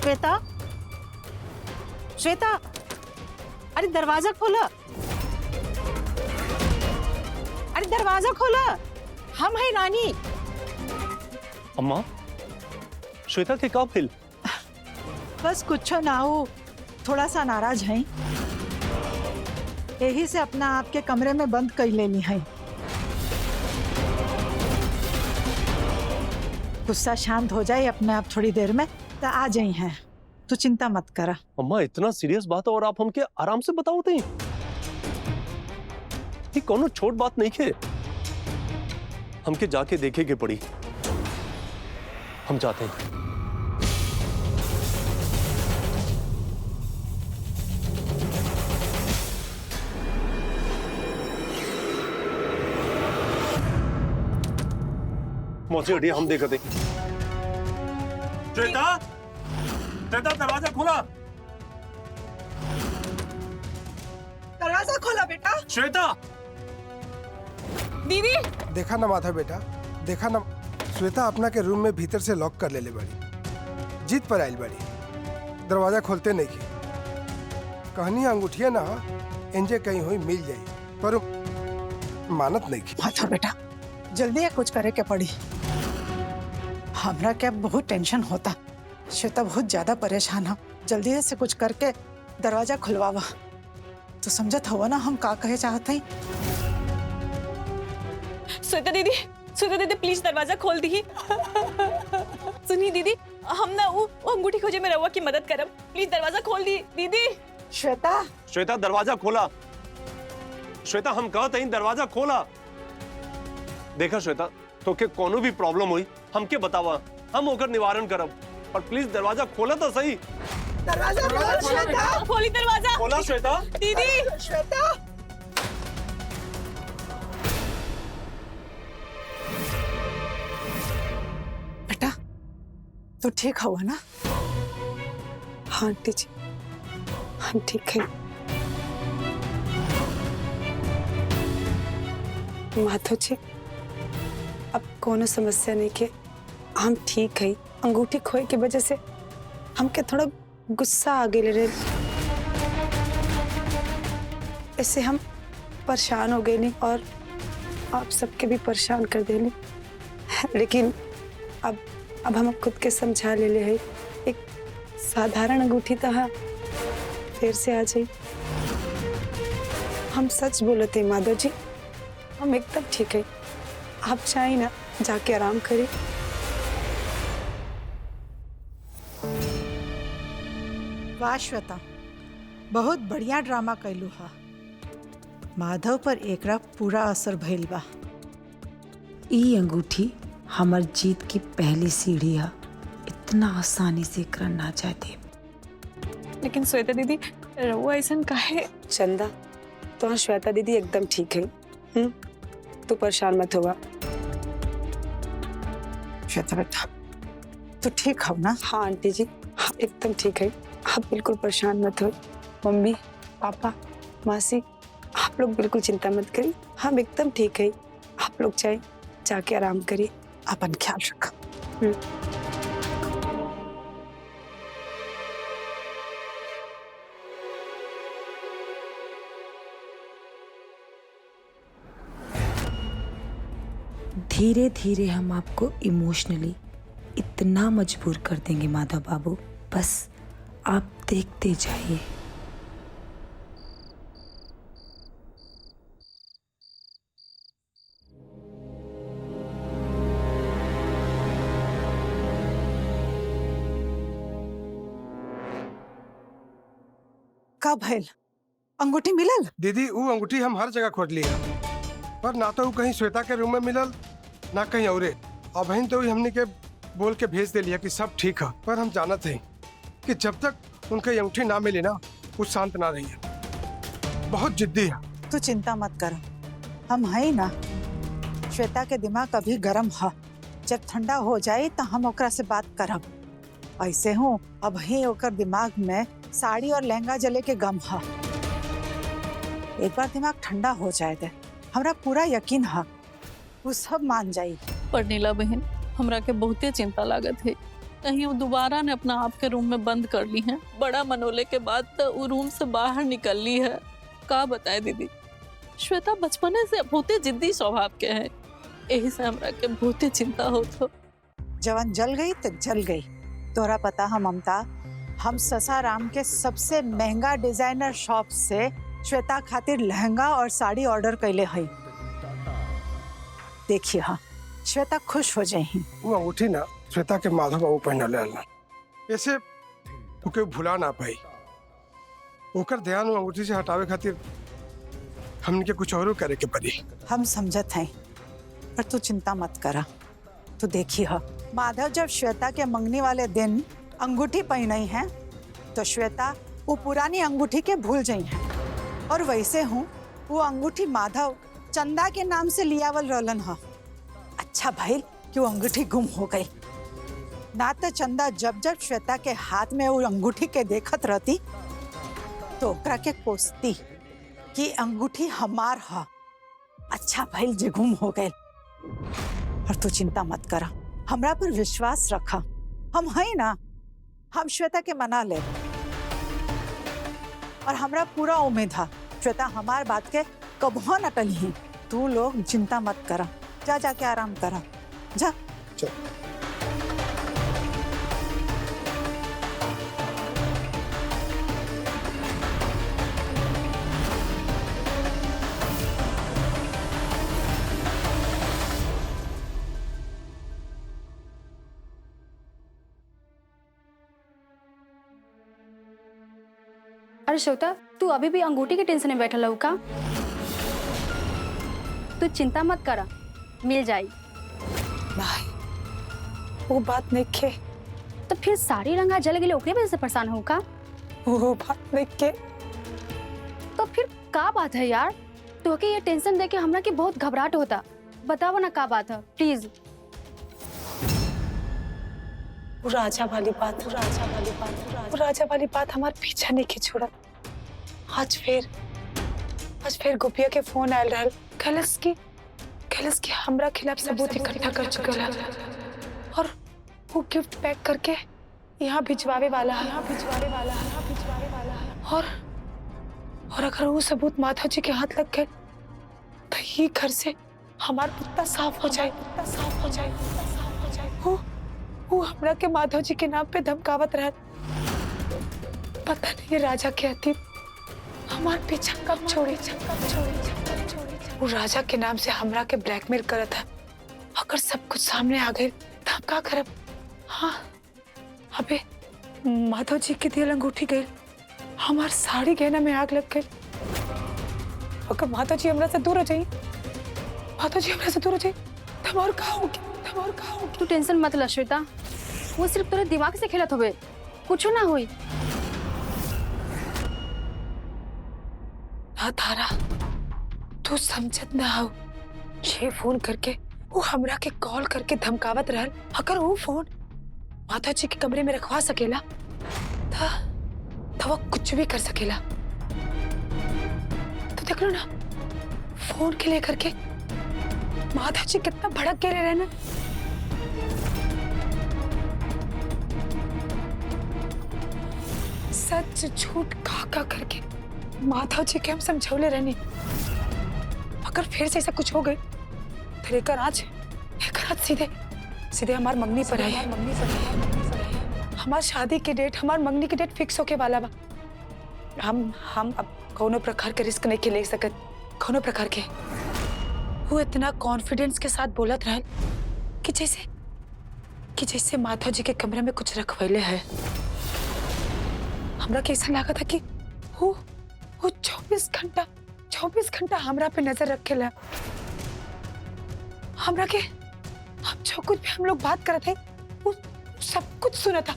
श्वेता, श्वेता, अरे दरवाजा खोला, अरे दरवाजा खोला, हम है रानी। अम्मा, श्वेता के कब हिल? बस कुछ ना हो, थोड़ा सा नाराज है, यही से अपना आपके कमरे में बंद कर लेनी है। गुस्सा शांत हो जाए अपने आप थोड़ी देर में तो आ जाई हैं, तू चिंता मत करा। अम्मा इतना सीरियस बात है और आप हमके आराम से बताओ थे, ये कोनो छोट बात नहीं है, हमके जाके देखे के पड़ी, हम जाते हैं। मौसी हटिए, हम देखते हैं। श्वेता, श्वेता दरवाजा खोला, दरवाजा खोला बेटा। श्वेता। दीदी देखा ना माथा बेटा, देखा ना, श्वेता अपना के रूम में भीतर से लॉक कर ले बड़ी, जीत पर आयल बड़ी, दरवाजा खोलते नहीं की, कहनी अंगूठिया ना इंजे कहीं हुई मिल जाई, पर मानत नहीं की। माथा बेटा, जल्दी कुछ करे के पड़ी, हमरा क्या बहुत टेंशन होता, श्वेता बहुत ज्यादा परेशान है, जल्दी से कुछ करके दरवाजा खुलवावा। तो समझत हुआ ना हम का कहे चाहते हैं। श्वेता दीदी प्लीज दरवाजा खोल दी। सुनिए दीदी, हम ना वो अंगूठी खोजे में रहुआ की मदद करब, प्लीज दरवाजा खोल दी दीदी। श्वेता, श्वेता दरवाजा खोला, श्वेता हम कहते हैं दरवाजा खोला। देखा श्वेता, तो के कोनो भी प्रॉब्लम हुई हमके बतावा, हम ओकर निवारण करब, पर प्लीज दरवाजा खोला तो सही। दरवाजा खोल श्वेता, खोली दरवाजा। खोला श्वेता। दीदी श्वेता। बेटा तो ठीक हुआ ना? हाँ आंटी जी, हम ठीक है। माधव जी, अब कोनो समस्या नहीं के, हम ठीक है। अंगूठी खोए की वजह से हमके थोड़ा गुस्सा आ गए रहे, इससे हम परेशान हो गए नहीं और आप सबके भी परेशान कर देनी। लेकिन अब हम खुद के समझा ले हैं, एक साधारण अंगूठी तो हाँ फिर से आ जाए। हम सच बोलते हैं माधव जी, हम एकदम ठीक है। आप चाहे ना जाके आराम करें। वाह श्वेता, बहुत बढ़िया ड्रामा कैलू हा। माधव पर एकरा पूरा असर भइल बा। ई अंगूठी हमर जीत की पहली सीढ़ी है, इतना आसानी से एकरा ना जाते। लेकिन श्वेता दीदी रहुआ ऐसा काहे? चंदा, तो श्वेता दीदी एकदम ठीक है, तू परेशान मत होगा। श्वेता बेटा, तू ठीक हो ना? हाँ आंटी जी, हाँ एकदम ठीक है, आप बिल्कुल परेशान मत हो। मम्मी पापा मासी, आप लोग बिल्कुल चिंता मत करिए, हम एकदम ठीक है। आप लोग चाहे जाके आराम करिए, अपन ख्याल रखा। धीरे धीरे हम आपको इमोशनली इतना मजबूर कर देंगे माधव बाबू, बस आप देखते जाइए। कब भइल? अंगूठी मिलल? दीदी वो अंगूठी हम हर जगह खोज लिया, पर ना तो वो कहीं श्वेता के रूम में मिलल ना कहीं औरे। और बहन तो हमने के बोल के भेज दे लिया कि सब ठीक है, पर हम जानते हैं कि जब तक उनके अंगूठी ना मिले ना वो शांत ना रही है, बहुत जिद्दी है। तू चिंता मत कर, हम है ना। श्वेता के दिमाग अभी गर्म है, जब ठंडा हो जाए तो हम ओकरा से बात करब। ऐसे हूँ अब ही ओकर दिमाग में साड़ी और लहंगा जले के गम है। एक बार दिमाग ठंडा हो जाए दे, हमरा पूरा यकीन है वो सब मान जाई। पर नीला बहन, हमरा के बहुते चिंता लागत है। कहीं वो दोबारा ने अपना आप के रूम में बंद कर ली है। बड़ा मनोले के बाद तो वो रूम से बाहर निकल ली है। का बताए दीदी, श्वेता बचपने से बहुते जिद्दी स्वभाव के है, यही से हमरा के बहुते चिंता हो। तो जवान जल गई तो जल गई। तोरा पता है ममता, हम ससाराम के सबसे महंगा डिजाइनर शॉप से श्वेता खातिर लहंगा और साड़ी ऑर्डर कैले हई। देखिए हाँ, श्वेता खुश हो जाही। वो अंगूठी ना श्वेता के माधव बाबू पहना ले आना, ऐसे ओके भुला ना पाई। ओकर ध्यान वो अंगूठी से हटावे खातिर हमने के कुछ और करे के पड़ी। हम समझत हैं, पर तू चिंता मत करा। तू देखी है, माधव जब श्वेता के मंगनी वाले दिन अंगूठी पहनाई है तो श्वेता वो पुरानी अंगूठी के भूल जाई है। और वैसे हूँ वो अंगूठी माधव चंदा के नाम से लियावल रोलन है। अच्छा भाई कि वो अंगूठी गुम हो गई, ना तो चंदा जब जब श्वेता के हाथ में वो अंगूठी के देखत रहती तो ओकरा के कोसती कि अंगूठी हमार है। अच्छा भाई जे गुम हो गए। और तू चिंता मत करा, हमरा पर विश्वास रखा, हम हैं ना, हम श्वेता के मना ले। और हमरा पूरा उम्मीद है श्वेता हमार बात के कबो न टली। तू लोग चिंता मत करा, जा जाके आराम करा, जा। चल। अरे श्वेता, तू अभी भी अंगूठी के टेंशन में बैठल हो का? तू चिंता मत करा, मिल जाई। नहीं, वो बात नहीं के। तो फिर सारी रंगा जल गई, ओकरे वजह से परेशान हो का? वो बात नहीं के। तो फिर का बात है यार? तो के ये टेंशन देके हमरा के बहुत घबराहट होता। बताओ ना का बात है प्लीज। वो राजा वाली बात, वो राजा वाली बात हमारे पीछा नहीं के छोड़ा। आज फिर गोपिया के फोन आयल रहल, कहलस की हमरा खिलाफ सबूत इकट्ठा कर चुकल है और वो गिफ्ट पैक करके यहाँ भिजवावे वाला है। और अगर वो सबूत माधव जी के हाथ लग गए तो ये घर से हमारा पुत्ता साफ हो जाए। वो हमरा के माधव जी के नाम पे धमकावत रहे। पता नहीं ये राजा के अतीत हमार पीछा कब छोड़ी। वो राजा के नाम से हमरा के ब्लैकमेल करत है। अगर सब कुछ सामने आ गए तो हम का करब? हाँ, अबे माधव जी के दिल अंगूठी गई, हमार साड़ी गहना में आग लग गई। अगर माधव जी हमरा से दूर हो जाए तो हमार का होगी? तू टेंशन मत ले श्वेता, वो सिर्फ तेरे दिमाग से खेलत होवे, कुछ ना हुई। ना तारा, तू समझत ना हो। ये फोन करके वो हमरा के कॉल करके धमकावत रहल। अगर वो फोन माता जी के कमरे में रखवा सकेला तो वो कुछ भी कर सकेला। तो देख लो ना, फोन के लेकर के माता जी कितना भड़क गए रहना। सच झूठ का करके माधव जी के हम समझौले रहने। अगर फिर से ऐसा कुछ हो गई तो लेकर आज सीधे हमार मंगनी पर आई। हमार शादी की डेट, हमार मंगनी की डेट फिक्स होके वाला बा। हम अब कोनो प्रकार के रिस्क नहीं के ले सकत, कोनो प्रकार के। वो इतना कॉन्फिडेंस के साथ बोलत रहल कि जैसे माधव जी के कमरे में कुछ रखवैले है। हमरा के ऐसा लगा था कि वो 24 घंटा हमरा पे नजर रखेला। हमरा के हम जो कुछ भी हम लोग बात कर रहे थे वो सब कुछ सुना था।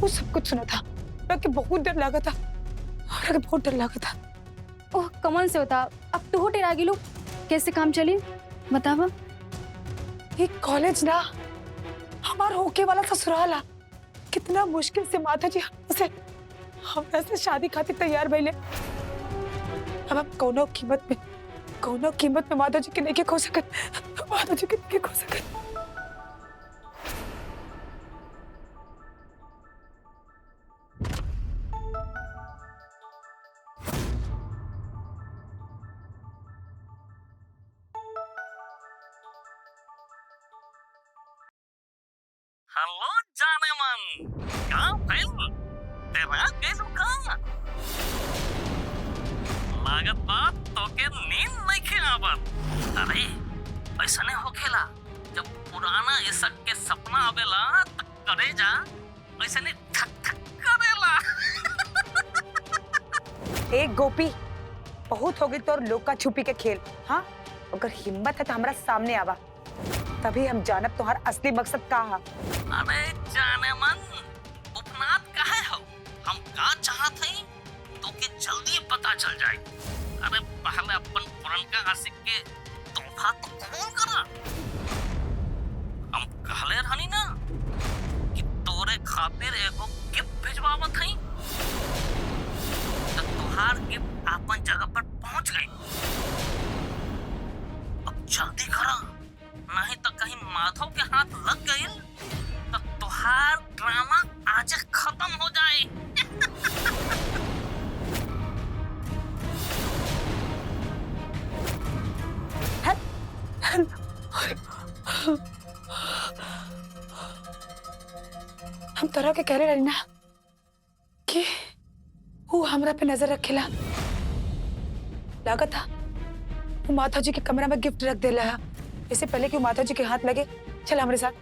वो सब कुछ सुना था। हमरा के बहुत डर लगा था। ओह कमन से होता, अब तू टेरा गिलू, कैसे काम चली बतावा? ये कॉलेज ना हमार होके वाला ससुराल। कितना मुश्किल से माता जी हमरा से शादी खातिर तैयार भइले। अब हम कोनो कीमत में माता जी के नहीं खो सकत। हेलो जाने मन, क्या भइल? तेरा कैसो का? लागत बात तो के नींद नहीं खिलावत। अरे ऐसा नहीं होखेला, जब पुराना इसक के सपना आवेला त करे जा ऐसा नहीं ठक ठक करेला। एक गोपी, बहुत हो गई तोर लुका छुपी के खेल। हाँ, अगर हिम्मत है तो हमारा सामने आवा, तभी हम जानब तुम्हारा असली मकसद का है। अरे जाने मन, उपनाथ काहे हो? हम का चाहत हई तो के जल्दी पता चल जाए। अरे पहले अपन पुरनका आशिक के तोहफा तो कौन करा। हम कहले रहनी ना कि तोरे खातिर एगो गिफ्ट भिजवावत हई, तो तुहार गिफ्ट अपन जगह पर पहुंच गई। अब जल्दी करा, नहीं तो कहीं माधव के हाथ लग गई तो तुहार ड्रामा आज खत्म हो जाए। हम तरह के कह रहे ना कि वो हमरा पे नजर रखेला। लागत था वो माता जी के कमरा में गिफ्ट रख देला है, इससे पहले कि वो माता जी के हाथ लगे। चल हमारे साथ।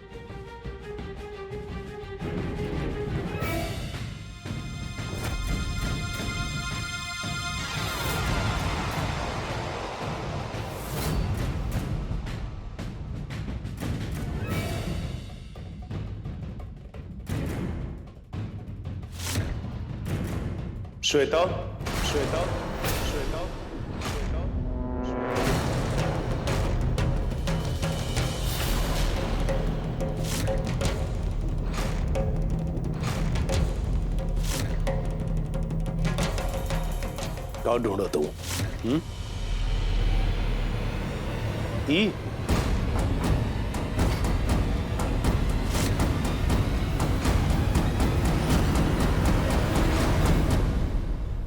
श्वेता, श्वेता, श्वेता, क्या ढूंढा तू? ई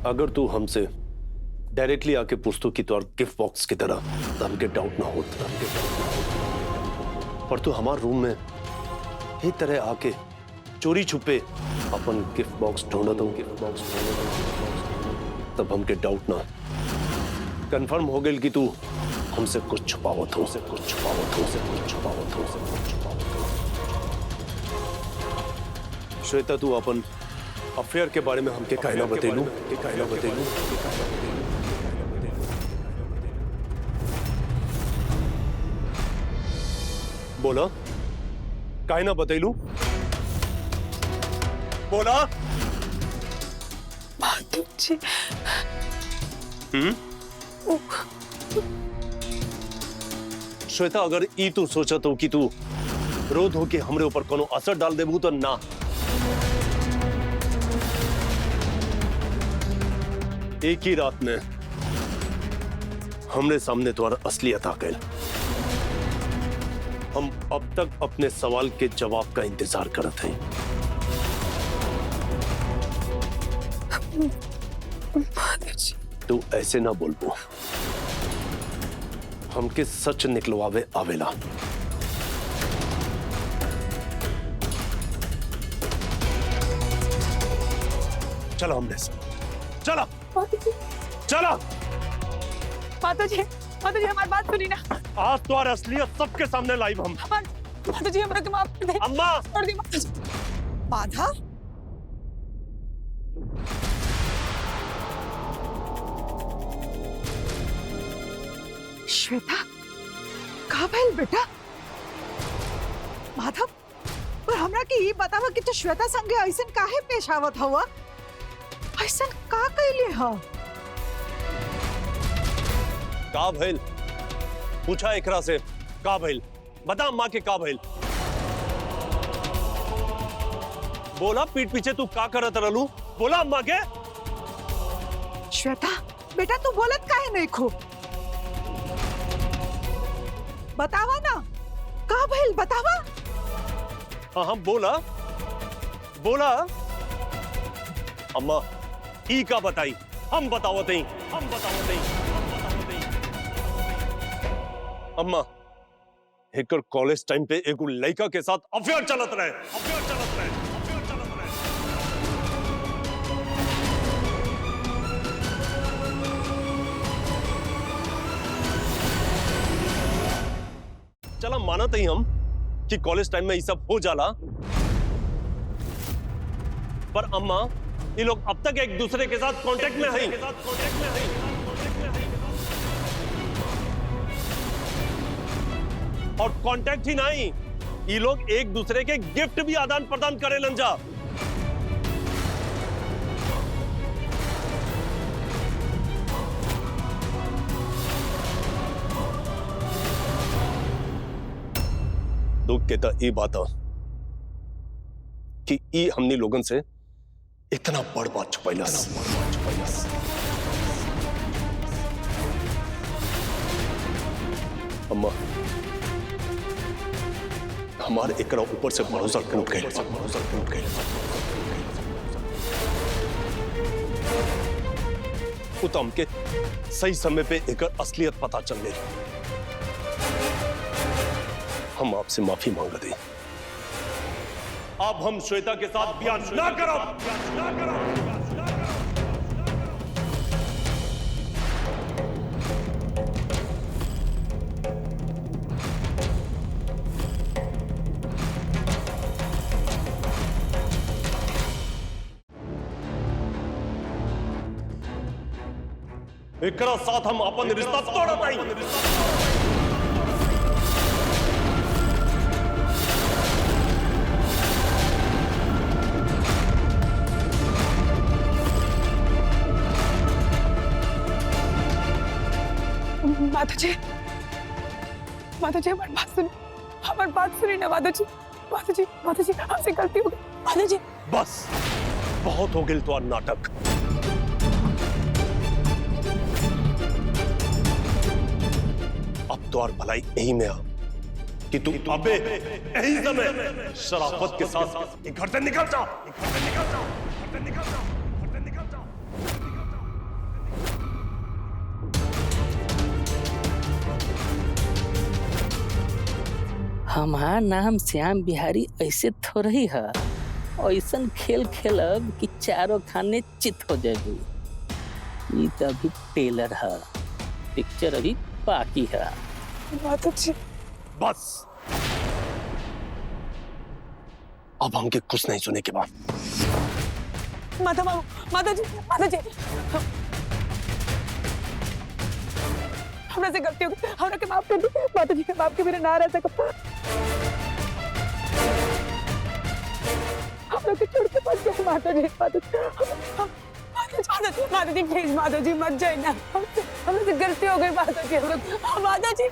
अगर तू हमसे डायरेक्टली आके पूछतो कि तोर गिफ्ट बॉक्स की तरह, तो हमके डाउट ना होता। पर तू हमारे रूम में ही तरह आके चोरी छुपे अपन गिफ्ट बॉक्स ढूंढा तो तब हमके डाउट ना कंफर्म हो गई कि तू हमसे कुछ छुपावत हो, श्वेता तू अपन अफेयर के बारे में हमके कहना बतेलू। बोला कहना बतेलू, बोला। माधव जी, श्वेता अगर ई तू सोचत हो कि तू रोध हो के हमरे ऊपर कोनो असर डाल देबू तो ना। एक ही रात में हमरे सामने तुम्हारा असलियत आ गई। हम अब तक अपने सवाल के जवाब का इंतजार करत हैं। तू ऐसे ना बोलबो, हमके सच निकलवावे आवेला। चलो हमने से, चलो चलो। माता जी हमारी बात सुनी ना। आज तो असलियत सबके सामने लाइव हम। माता जी हमरा के माफ कर दे। अम्मा छोड़ दी माता जी। माधव, श्वेता कहाँ भइल बेटा? माधव, पर हमरा के ये बतावा कि तू श्वेता संगे ऐसन काहे पेश आवत हवा? ऐसन का कइले ह? का भइल? पूछा एकरा से का भइल? बता अम्मा के का भइल? बोला पीठ पीछे तू का करत रहलू? बोला अम्मा के। श्वेता बेटा तू बोलत काहे नहीं खो? बतावा ना का भइल, बतावा। हाँ हाँ बोला बोला। अम्मा ई का बताई, हम बतावत हई, हम बतावत हई। अम्मा हेकर कॉलेज टाइम पे एगो लड़का के साथ अफेयर चलत रहे, अफेयर चलत रहे, अफेयर चलत रहे। चला मानत ही हम कि कॉलेज टाइम में ये सब हो जाला, पर अम्मा ये लोग अब तक एक दूसरे के साथ कांटेक्ट में हैं। और कांटेक्ट ही नहीं, ये लोग एक दूसरे के गिफ्ट भी आदान प्रदान करे लंजा। दुख के तो ये बात है कि ये हमने लोगन से इतना बड़ बात छुपाइलस। अम्मा हमारे एकरा ऊपर से भरोसा टूट गए, तो हमके सही समय पे एकर असलियत पता चल गई। हम आपसे माफी मांग दें। अब हम श्वेता के साथ ब्याह ना करो। एकरा साथ हम अपन रिश्ता तोड़त आई। माताजी, माताजी हमारी बात सुनी ना माताजी, माताजी, माताजी हमसे गलती हो गई माताजी। बस बहुत हो गई तो नाटक। अब तो और भलाई यही में आ कि तू अबे यही समय शराफत के साथ घर से निकल जा, घर से निकल जा, घर से निकल जा, घर से निकल जा। हमार नाम श्याम बिहारी ऐसे थोड़ा ही है। ऐसा खेल खेलब कि चारों खाने चित हो जाएगी। ये तो अभी टेलर है, पिक्चर अभी बाकी है। बस अब हमके कुछ नहीं सुने के बाद। माताजी, हमरा से गलती हो गई, हमरा के माफ कर दो माताजी, के माफ के मेरे ना रह सकता। हम लोग के छोड़ के मत जाए माताजी, माताजी प्लीज माताजी मत जाए ना, हमसे गलती हो गई माताजी, माताजी।